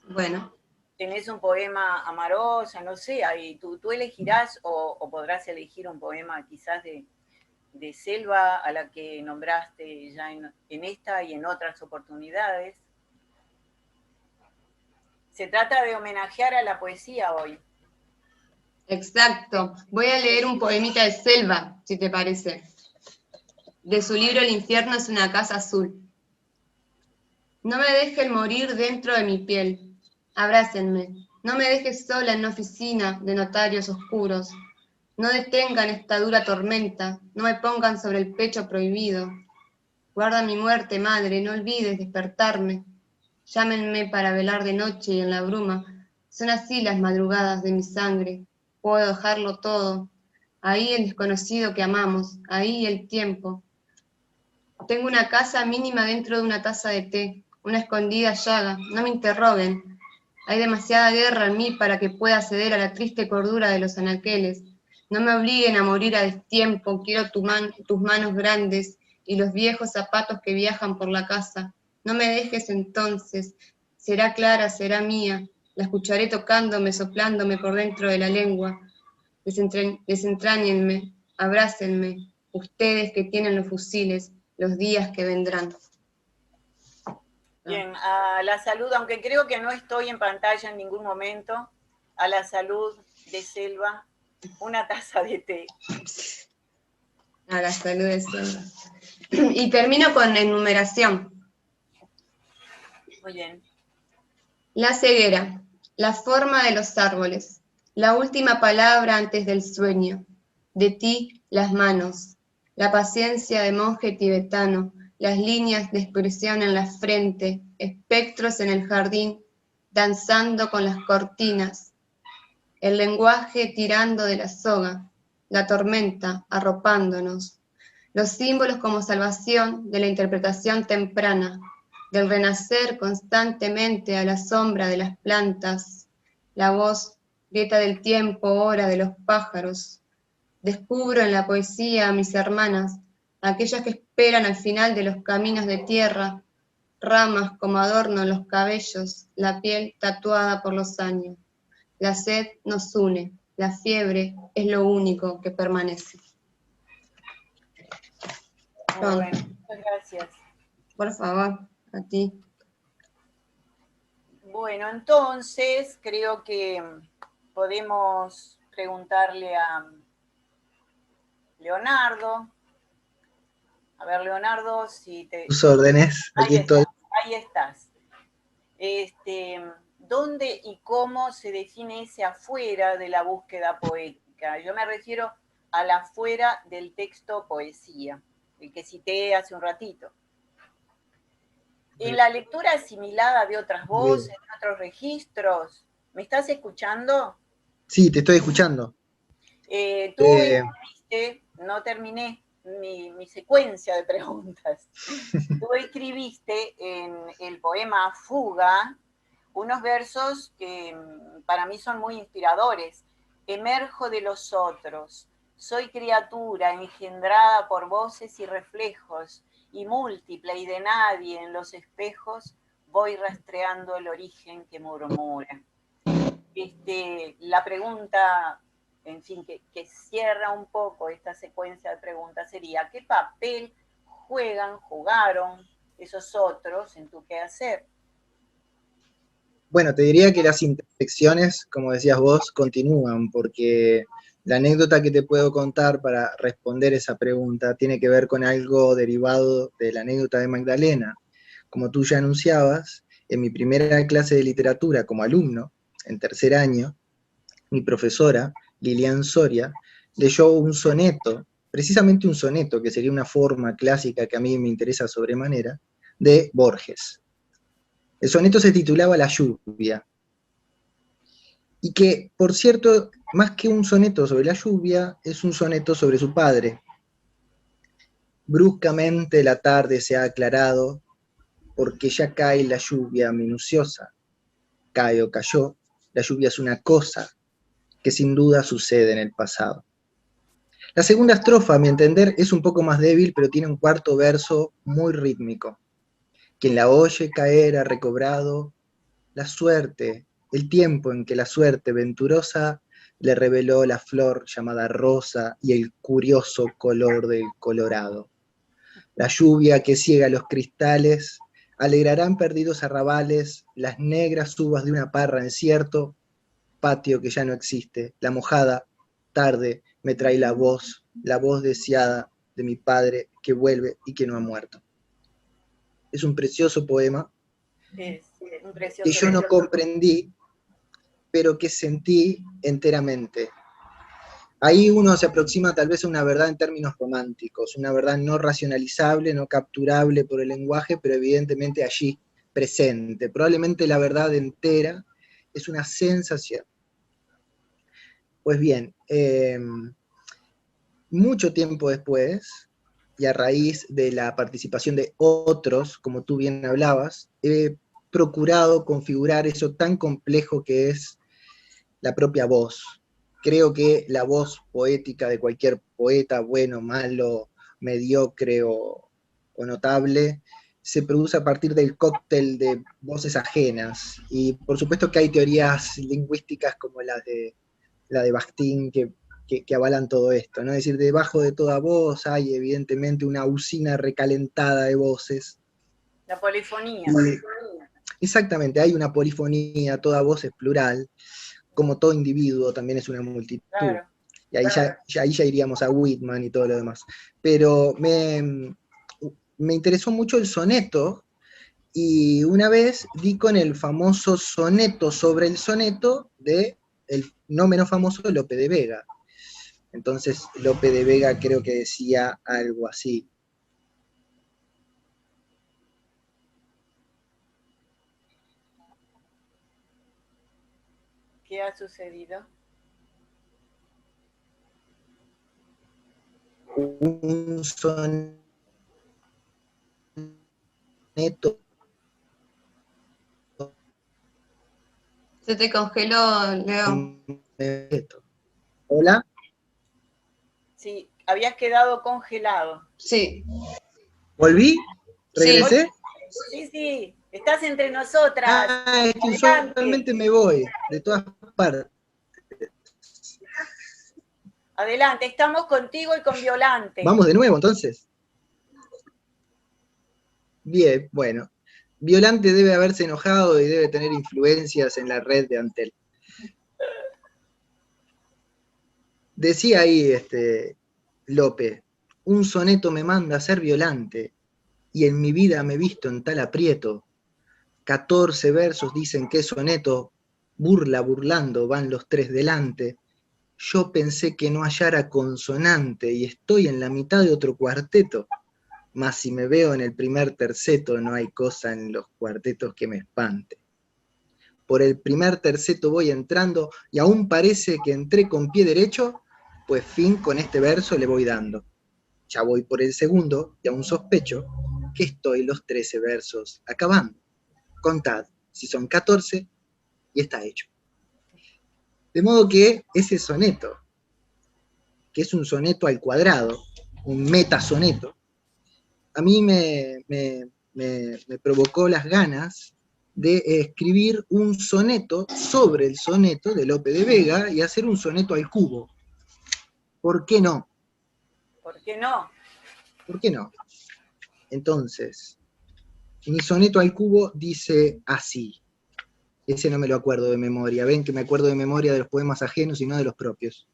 Bueno. Tenés un poema amarosa, no sé, ahí tú elegirás o podrás elegir un poema quizás de Selva a la que nombraste ya en esta y en otras oportunidades. Se trata de homenajear a la poesía hoy. Exacto. Voy a leer un poemita de Selva, si te parece. De su libro El infierno es una casa azul. No me dejen morir dentro de mi piel. Abrácenme. No me dejes sola en una oficina de notarios oscuros. No detengan esta dura tormenta. No me pongan sobre el pecho prohibido. Guarda mi muerte, madre. No olvides despertarme. Llámenme para velar de noche y en la bruma. Son así las madrugadas de mi sangre. Puedo dejarlo todo. Ahí el desconocido que amamos. Ahí el tiempo. Tengo una casa mínima dentro de una taza de té. Una escondida llaga. No me interroguen. Hay demasiada guerra en mí para que pueda ceder a la triste cordura de los anaqueles. No me obliguen a morir a destiempo. Quiero tus manos grandes y los viejos zapatos que viajan por la casa. No me dejes entonces. Será clara, será mía. La escucharé tocándome, soplándome por dentro de la lengua. Desentráñenme, abrácenme. Ustedes que tienen los fusiles, los días que vendrán. Bien, a la salud, aunque creo que no estoy en pantalla en ningún momento, a la salud de Selva, una taza de té. A la salud de Selva. Y termino con enumeración. Muy bien. La ceguera, la forma de los árboles, la última palabra antes del sueño, de ti las manos, la paciencia de monje tibetano, las líneas de expresión en la frente, espectros en el jardín, danzando con las cortinas, el lenguaje tirando de la soga, la tormenta arropándonos, los símbolos como salvación de la interpretación temprana, del renacer constantemente a la sombra de las plantas, la voz, grieta del tiempo, hora de los pájaros. Descubro en la poesía a mis hermanas, aquellas que esperan al final de los caminos de tierra, ramas como adorno en los cabellos, la piel tatuada por los años. La sed nos une, la fiebre es lo único que permanece. Muy bueno, muchas gracias. Por favor, a ti. Bueno, entonces creo que podemos preguntarle a Leonardo. A ver, Leonardo, si te... Tus órdenes, aquí estoy. Ahí estás. ¿Dónde y cómo se define ese afuera de la búsqueda poética? Yo me refiero al afuera del texto poesía, el que cité hace un ratito. En la lectura asimilada de otras voces, de otros registros, ¿me estás escuchando? Sí, te estoy escuchando. No terminé mi secuencia de preguntas. Tú escribiste en el poema Fuga unos versos que para mí son muy inspiradores. Emerjo de los otros, soy criatura engendrada por voces y reflejos, y múltiple y de nadie en los espejos, voy rastreando el origen que murmura. La pregunta, en fin, que cierra un poco esta secuencia de preguntas sería, ¿qué papel jugaron esos otros en tu quehacer? Bueno, te diría que las intersecciones, como decías vos, continúan, porque la anécdota que te puedo contar para responder esa pregunta tiene que ver con algo derivado de la anécdota de Magdalena. Como tú ya anunciabas, en mi primera clase de literatura como alumno, en tercer año, mi profesora, Lilian Soria, leyó un soneto, precisamente un soneto, que sería una forma clásica que a mí me interesa sobremanera, de Borges. El soneto se titulaba La lluvia, y que, por cierto, más que un soneto sobre la lluvia, es un soneto sobre su padre. Bruscamente la tarde se ha aclarado, porque ya cae la lluvia minuciosa. Cae o cayó, la lluvia es una cosa que sin duda sucede en el pasado. La segunda estrofa, a mi entender, es un poco más débil, pero tiene un cuarto verso muy rítmico. Quien la oye caer ha recobrado la suerte, el tiempo en que la suerte venturosa le reveló la flor llamada rosa y el curioso color del colorado. La lluvia que ciega los cristales alegrarán perdidos arrabales las negras uvas de una parra en cierto, patio que ya no existe, la mojada tarde me trae la voz deseada de mi padre que vuelve y que no ha muerto. Es un precioso poema Es un precioso que yo no comprendí, pero que sentí enteramente. Ahí uno se aproxima tal vez a una verdad en términos románticos, una verdad no racionalizable, no capturable por el lenguaje, pero evidentemente allí, presente. Probablemente la verdad entera es una sensación. Pues bien, mucho tiempo después, y a raíz de la participación de otros, como tú bien hablabas, he procurado configurar eso tan complejo que es la propia voz. Creo que la voz poética de cualquier poeta, bueno, malo, mediocre o notable, se produce a partir del cóctel de voces ajenas. Y por supuesto que hay teorías lingüísticas como la de Bakhtin que avalan todo esto, ¿no? Es decir, debajo de toda voz hay evidentemente una usina recalentada de voces. La polifonía. Exactamente, hay una polifonía, toda voz es plural, como todo individuo también es una multitud. Claro. Y ahí ya iríamos a Whitman y todo lo demás. Pero me interesó mucho el soneto, y una vez di con el famoso soneto sobre el soneto de el no menos famoso Lope de Vega. Entonces Lope de Vega creo que decía algo así. ¿Qué ha sucedido? Un soneto Se te congeló, Leo. ¿Hola? Sí, habías quedado congelado. Sí. ¿Volví? ¿Regresé? Sí, sí, estás entre nosotras. Es que usualmente me voy de todas partes. Adelante, estamos contigo y con Violante. Vamos de nuevo, entonces. Bien, bueno. Violante debe haberse enojado y debe tener influencias en la red de Antel. Decía ahí Lope, un soneto me manda a ser Violante, y en mi vida me he visto en tal aprieto. 14 versos dicen que es soneto, burla burlando van los 3 delante. Yo pensé que no hallara consonante, y estoy en la mitad de otro cuarteto. Mas si me veo en el primer terceto, no hay cosa en los cuartetos que me espante. Por el primer terceto voy entrando, y aún parece que entré con pie derecho, pues fin con este verso le voy dando. Ya voy por el segundo, y aún sospecho que estoy los 13 versos acabando. Contad, si son 14, y está hecho. De modo que ese soneto, que es un soneto al cuadrado, un metasoneto, a mí me provocó las ganas de escribir un soneto sobre el soneto de Lope de Vega y hacer un soneto al cubo. ¿Por qué no? ¿Por qué no? ¿Por qué no? Entonces, mi soneto al cubo dice así. Ese no me lo acuerdo de memoria. Ven que me acuerdo de memoria de los poemas ajenos y no de los propios.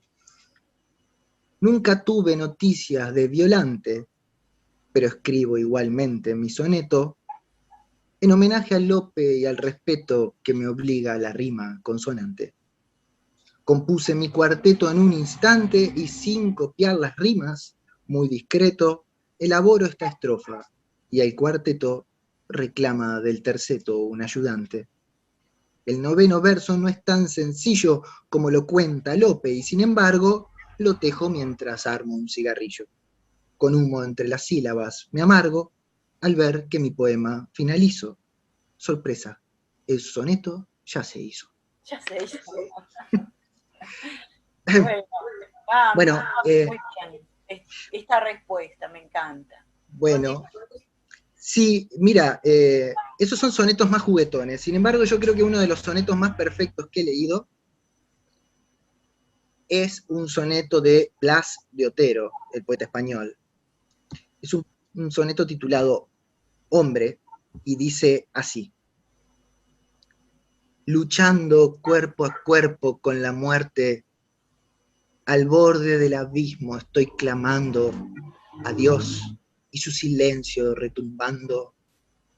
Nunca tuve noticias de Violante, pero escribo igualmente mi soneto en homenaje a Lope y al respeto que me obliga a la rima consonante. Compuse mi cuarteto en un instante y sin copiar las rimas, muy discreto, elaboro esta estrofa y el cuarteto reclama del terceto un ayudante. El noveno verso no es tan sencillo como lo cuenta Lope y sin embargo lo tejo mientras armo un cigarrillo. Con humo entre las sílabas me amargo al ver que mi poema finalizo. Sorpresa, el soneto ya se hizo. Ya se hizo. Bueno, vamos, Bueno, muy bien. Esta respuesta me encanta. Bueno, sí, mira, esos son sonetos más juguetones. Sin embargo, yo creo que uno de los sonetos más perfectos que he leído es un soneto de Blas de Otero, el poeta español. Es un soneto titulado Hombre, y dice así. luchando cuerpo a cuerpo con la muerte, al borde del abismo estoy clamando a Dios, y su silencio retumbando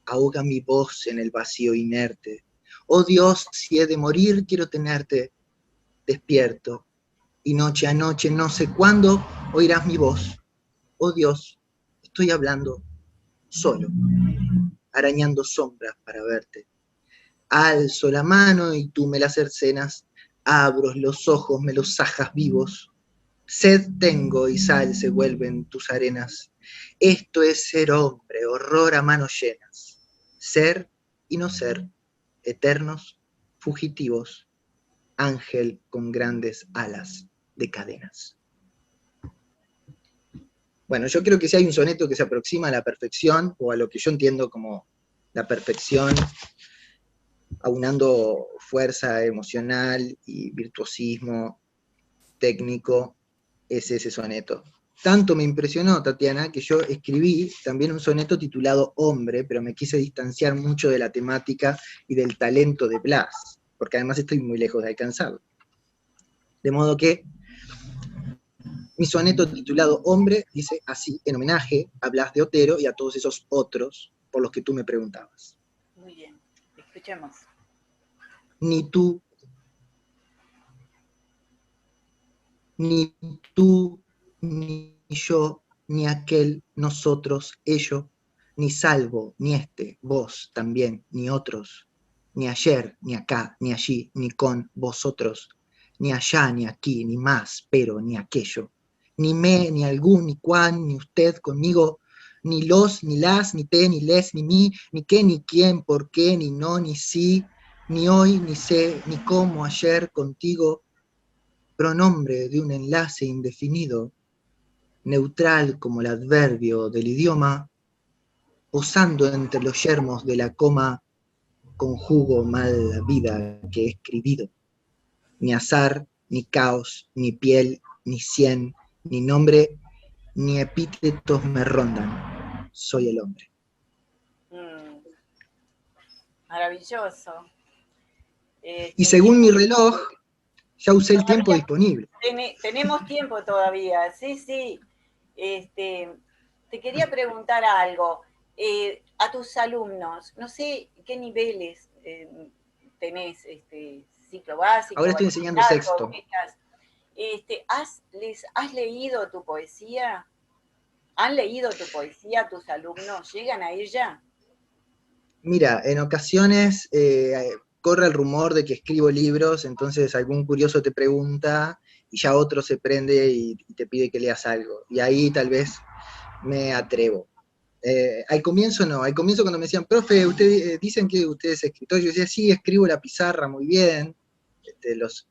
ahoga mi voz en el vacío inerte. Oh Dios, si he de morir, quiero tenerte despierto, y noche a noche, no sé cuándo, oirás mi voz. Oh Dios, estoy hablando solo, arañando sombras para verte. Alzo la mano y tú me la cercenas, abro los ojos, me los sajas vivos. Sed tengo y sal se vuelven tus arenas. Esto es ser hombre, horror a manos llenas. Ser y no ser, eternos, fugitivos, ángel con grandes alas de cadenas. Bueno, yo creo que si hay un soneto que se aproxima a la perfección, o a lo que yo entiendo como la perfección, aunando fuerza emocional y virtuosismo técnico, es ese soneto. Tanto me impresionó, Tatiana, que yo escribí también un soneto titulado Hombre, pero me quise distanciar mucho de la temática y del talento de Blas, porque además estoy muy lejos de alcanzarlo. De modo que mi soneto titulado Hombre dice así, en homenaje a Blas de Otero y a todos esos otros por los que tú me preguntabas. Muy bien, escuchemos. Ni tú, ni tú, ni yo, ni aquel, nosotros, ello, ni salvo, ni este, vos también, ni otros, ni ayer, ni acá, ni allí, ni con vosotros, ni allá, ni aquí, ni más, pero, ni aquello, ni me, ni algún, ni cuán, ni usted conmigo, ni los, ni las, ni te, ni les, ni mí, ni qué, ni quién, por qué, ni no, ni sí, ni hoy, ni sé, ni cómo, ayer, contigo, pronombre de un enlace indefinido, neutral como el adverbio del idioma, posando entre los yermos de la coma, conjugo mal la vida que he escribido. Ni azar, ni caos, ni piel, ni cien, ni nombre, ni epítetos me rondan. Soy el hombre. Maravilloso. Y según mi reloj, ya usé el tiempo Todavía disponible. tenemos tiempo todavía, sí, sí. Te quería preguntar algo. A tus alumnos, no sé qué niveles tenés, ciclo básico, Ahora estoy enseñando bachillerato, sexto. ¿les has leído tu poesía? ¿Han leído tu poesía tus alumnos? ¿Llegan a ella? Mira, en ocasiones corre el rumor de que escribo libros, entonces algún curioso te pregunta y ya otro se prende y te pide que leas algo. Y ahí tal vez me atrevo. Al comienzo no, al comienzo cuando me decían, profe, usted, dicen que usted es escritor, yo decía, sí, escribo la pizarra muy bien, los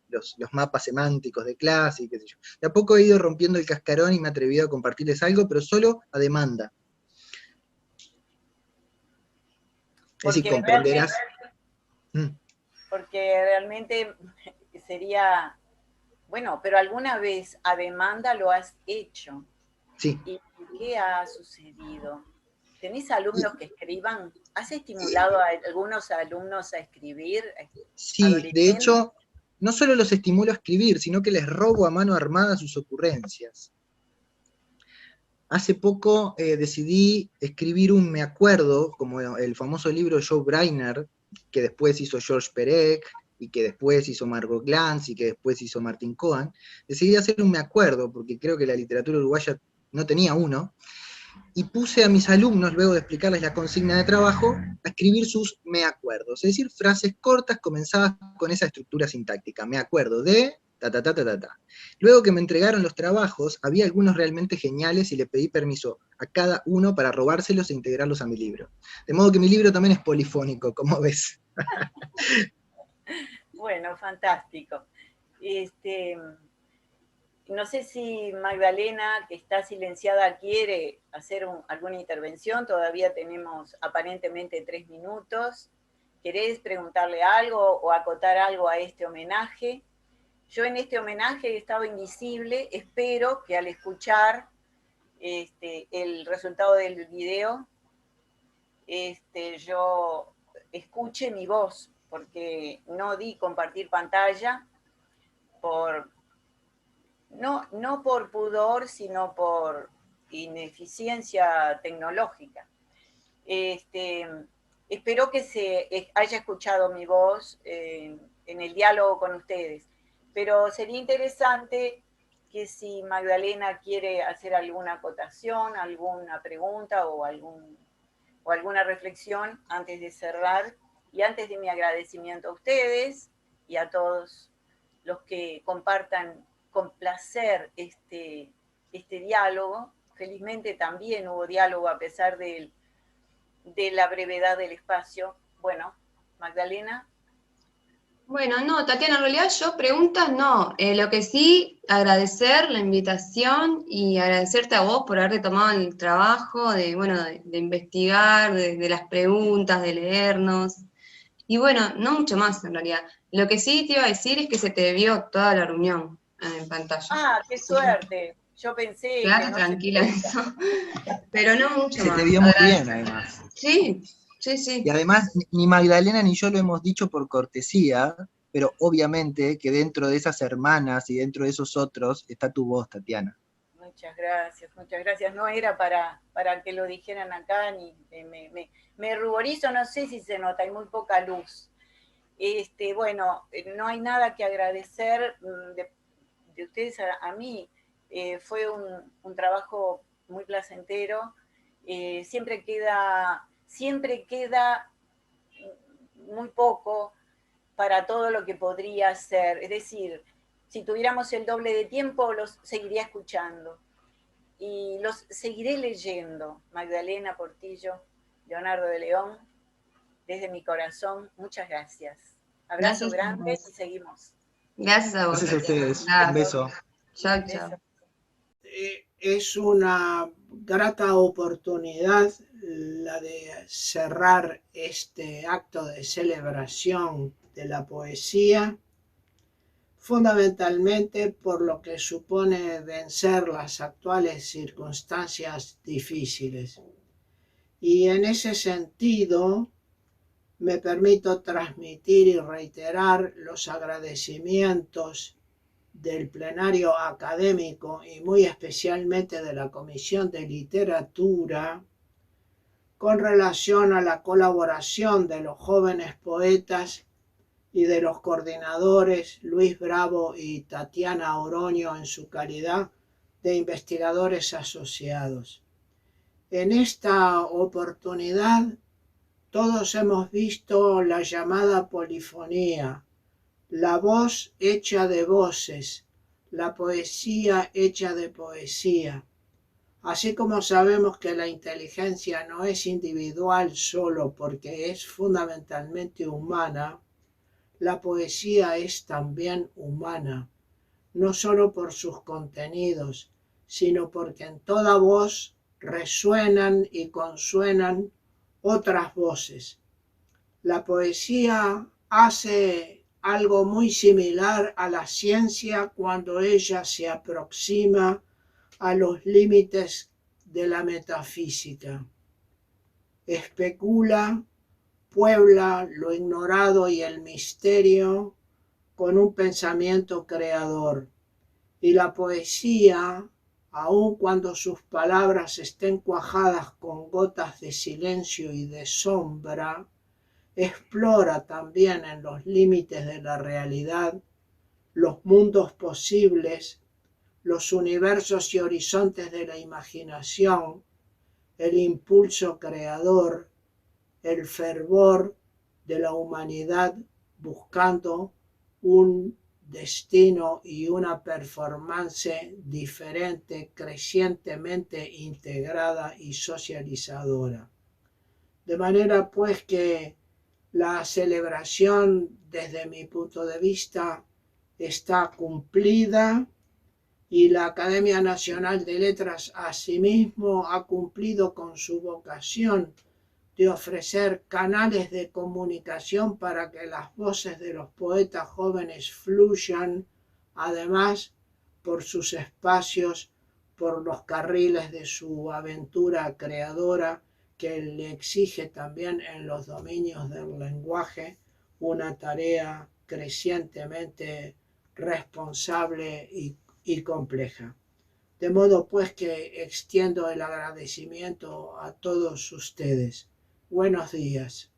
mapas semánticos de clase y qué sé yo. De a poco he ido rompiendo el cascarón y me he atrevido a compartirles algo, pero solo a demanda. Es decir, comprenderás. Porque realmente sería, bueno, pero alguna vez a demanda lo has hecho. Sí. ¿Y qué ha sucedido? ¿Tenés alumnos que escriban? ¿Has estimulado a algunos alumnos a escribir? Sí, de hecho, no solo los estimulo a escribir, sino que les robo a mano armada sus ocurrencias. Hace poco decidí escribir un me acuerdo, como el famoso libro de Joe Brainerd, que después hizo George Perec, y que después hizo Margot Glantz, y que después hizo Martín Cohen. Decidí hacer un me acuerdo, porque creo que la literatura uruguaya no tenía uno, y puse a mis alumnos, luego de explicarles la consigna de trabajo, a escribir sus me acuerdos, es decir, frases cortas comenzadas con esa estructura sintáctica. Me acuerdo de... Ta, ta, ta, ta, ta, ta. Luego que me entregaron los trabajos, había algunos realmente geniales y le pedí permiso a cada uno para robárselos e integrarlos a mi libro. De modo que mi libro también es polifónico, como ves. Bueno, fantástico. No sé si Magdalena, que está silenciada, quiere hacer alguna intervención. Todavía tenemos aparentemente 3 minutos. ¿Querés preguntarle algo o acotar algo a este homenaje? Yo en este homenaje he estado invisible. Espero que al escuchar el resultado del video, yo escuche mi voz, porque no di compartir pantalla, no por pudor, sino por ineficiencia tecnológica. Espero que se haya escuchado mi voz en el diálogo con ustedes, pero sería interesante que si Magdalena quiere hacer alguna acotación, alguna pregunta o alguna reflexión antes de cerrar y antes de mi agradecimiento a ustedes y a todos los que compartan con placer este diálogo. Felizmente también hubo diálogo a pesar de la brevedad del espacio. Bueno, Magdalena. Bueno, no, Tatiana, en realidad yo preguntas no. Lo que sí, agradecer la invitación y agradecerte a vos por haberte tomado el trabajo de investigar, de las preguntas, de leernos. Y bueno, no mucho más en realidad. Lo que sí te iba a decir es que se te vio toda la reunión en pantalla. Ah, qué suerte. Yo pensé Quedate que no tranquila en eso. Pero no mucho más. Se te vio muy bien, además. Sí, sí, sí. Y además, ni Magdalena ni yo lo hemos dicho por cortesía, pero obviamente que dentro de esas hermanas y dentro de esos otros está tu voz, Tatiana. Muchas gracias, muchas gracias. No era para que lo dijeran acá, ni me ruborizo, no sé si se nota, hay muy poca luz. Bueno, no hay nada que agradecer de ustedes a mí. Fue un trabajo muy placentero. Siempre queda muy poco para todo lo que podría ser. Es decir, si tuviéramos el doble de tiempo, los seguiría escuchando. Y los seguiré leyendo. Magdalena Portillo, Leonardo de León, desde mi corazón, muchas gracias. Abrazo grande y seguimos. Gracias a vos. Gracias a ustedes. Gracias. Un beso. Chao, chao. Es una grata oportunidad la de cerrar este acto de celebración de la poesía, fundamentalmente por lo que supone vencer las actuales circunstancias difíciles. Y en ese sentido me permito transmitir y reiterar los agradecimientos del plenario académico y muy especialmente de la Comisión de Literatura con relación a la colaboración de los jóvenes poetas y de los coordinadores Luis Bravo y Tatiana Oroño en su calidad de investigadores asociados. En esta oportunidad todos hemos visto la llamada polifonía, la voz hecha de voces, la poesía hecha de poesía. Así como sabemos que la inteligencia no es individual solo porque es fundamentalmente humana, la poesía es también humana, no solo por sus contenidos, sino porque en toda voz resuenan y consuenan otras voces. La poesía hace algo muy similar a la ciencia cuando ella se aproxima a los límites de la metafísica. Especula, puebla lo ignorado y el misterio con un pensamiento creador. Y la poesía, aun cuando sus palabras estén cuajadas con gotas de silencio y de sombra, explora también en los límites de la realidad los mundos posibles, los universos y horizontes de la imaginación, el impulso creador, el fervor de la humanidad buscando un destino y una performance diferente, crecientemente integrada y socializadora. De manera pues que la celebración, desde mi punto de vista, está cumplida y la Academia Nacional de Letras asimismo ha cumplido con su vocación de ofrecer canales de comunicación para que las voces de los poetas jóvenes fluyan, además por sus espacios, por los carriles de su aventura creadora, que le exige también en los dominios del lenguaje una tarea crecientemente responsable y compleja. De modo pues que extiendo el agradecimiento a todos ustedes. Buenos días.